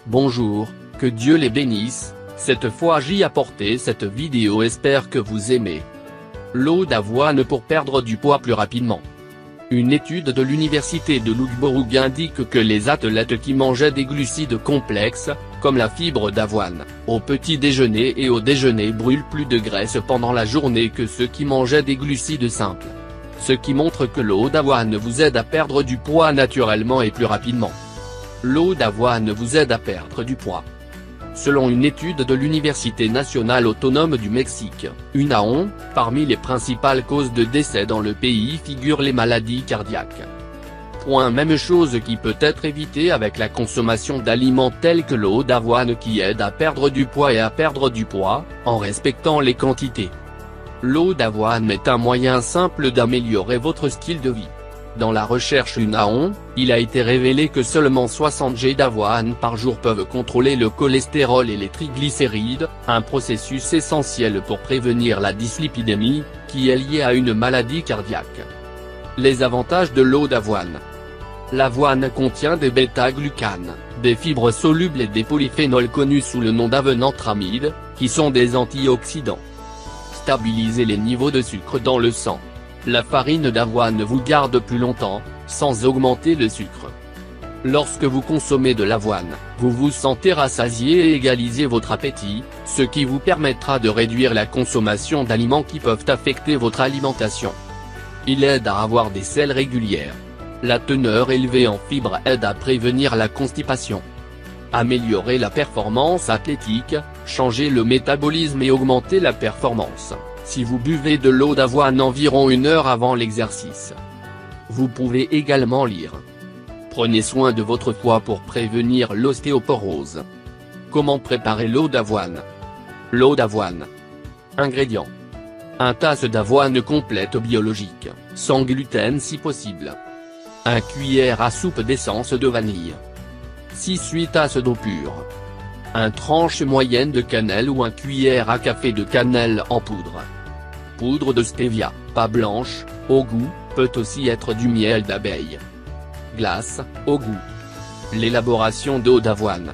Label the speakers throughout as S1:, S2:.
S1: Bonjour, que Dieu les bénisse. Cette fois j'y apporté cette vidéo, espère que vous aimez. L'eau d'avoine pour perdre du poids plus rapidement. Une étude de l'université de Loughborough indique que les athlètes qui mangeaient des glucides complexes, comme la fibre d'avoine, au petit déjeuner et au déjeuner brûlent plus de graisse pendant la journée que ceux qui mangeaient des glucides simples. Ce qui montre que l'eau d'avoine vous aide à perdre du poids naturellement et plus rapidement. L'eau d'avoine vous aide à perdre du poids. Selon une étude de l'Université nationale autonome du Mexique, UNAON, parmi les principales causes de décès dans le pays figurent les maladies cardiaques. Même chose qui peut être évitée avec la consommation d'aliments tels que l'eau d'avoine qui aide à perdre du poids et à perdre du poids, en respectant les quantités. L'eau d'avoine est un moyen simple d'améliorer votre style de vie. Dans la recherche UNAON, il a été révélé que seulement 60 g d'avoine par jour peuvent contrôler le cholestérol et les triglycérides, un processus essentiel pour prévenir la dyslipidémie, qui est liée à une maladie cardiaque. Les avantages de l'eau d'avoine. L'avoine contient des bêta-glucanes, des fibres solubles et des polyphénols connus sous le nom d'avenantramide, qui sont des antioxydants. Stabiliser les niveaux de sucre dans le sang. La farine d'avoine vous garde plus longtemps, sans augmenter le sucre. Lorsque vous consommez de l'avoine, vous vous sentez rassasié et égalisez votre appétit, ce qui vous permettra de réduire la consommation d'aliments qui peuvent affecter votre alimentation. Il aide à avoir des selles régulières. La teneur élevée en fibres aide à prévenir la constipation. Améliorer la performance athlétique, changer le métabolisme et augmenter la performance. Si vous buvez de l'eau d'avoine environ 1 heure avant l'exercice. Vous pouvez également lire. Prenez soin de votre foie pour prévenir l'ostéoporose. Comment préparer l'eau d'avoine? L'eau d'avoine. Ingrédients. 1 tasse d'avoine complète biologique, sans gluten si possible. 1 cuillère à soupe d'essence de vanille. 6-8 tasses d'eau pure. 1 tranche moyenne de cannelle ou 1 cuillère à café de cannelle en poudre. Poudre de stevia, pas blanche, au goût, peut aussi être du miel d'abeille. Glace, au goût. L'élaboration d'eau d'avoine.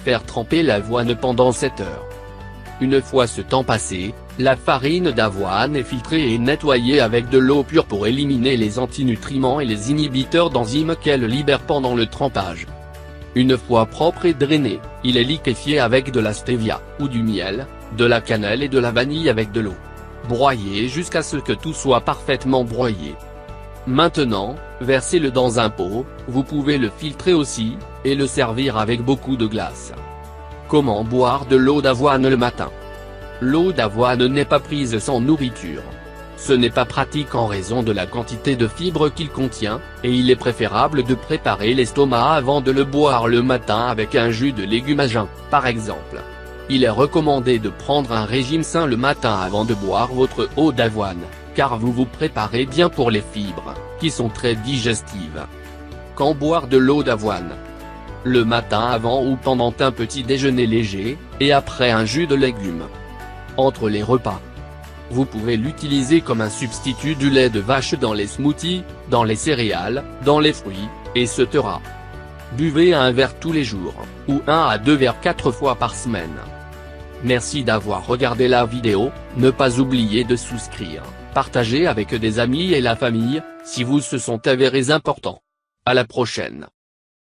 S1: Faire tremper l'avoine pendant 7 heures. Une fois ce temps passé, la farine d'avoine est filtrée et nettoyée avec de l'eau pure pour éliminer les antinutriments et les inhibiteurs d'enzymes qu'elle libère pendant le trempage. Une fois propre et drainé, il est liquéfié avec de la stevia, ou du miel, de la cannelle et de la vanille avec de l'eau. Broyez jusqu'à ce que tout soit parfaitement broyé. Maintenant, versez-le dans un pot, vous pouvez le filtrer aussi, et le servir avec beaucoup de glace. Comment boire de l'eau d'avoine le matin? L'eau d'avoine n'est pas prise sans nourriture. Ce n'est pas pratique en raison de la quantité de fibres qu'il contient, et il est préférable de préparer l'estomac avant de le boire le matin avec un jus de légumes à jeun, par exemple. Il est recommandé de prendre un régime sain le matin avant de boire votre eau d'avoine, car vous vous préparez bien pour les fibres, qui sont très digestives. Quand boire de l'eau d'avoine? Le matin avant ou pendant un petit déjeuner léger, et après un jus de légumes. Entre les repas. Vous pouvez l'utiliser comme un substitut du lait de vache dans les smoothies, dans les céréales, dans les fruits, etc. Buvez 1 verre tous les jours, ou 1 à 2 verres 4 fois par semaine. Merci d'avoir regardé la vidéo, ne pas oublier de souscrire, partager avec des amis et la famille, si vous se sont avérés importants. À la prochaine.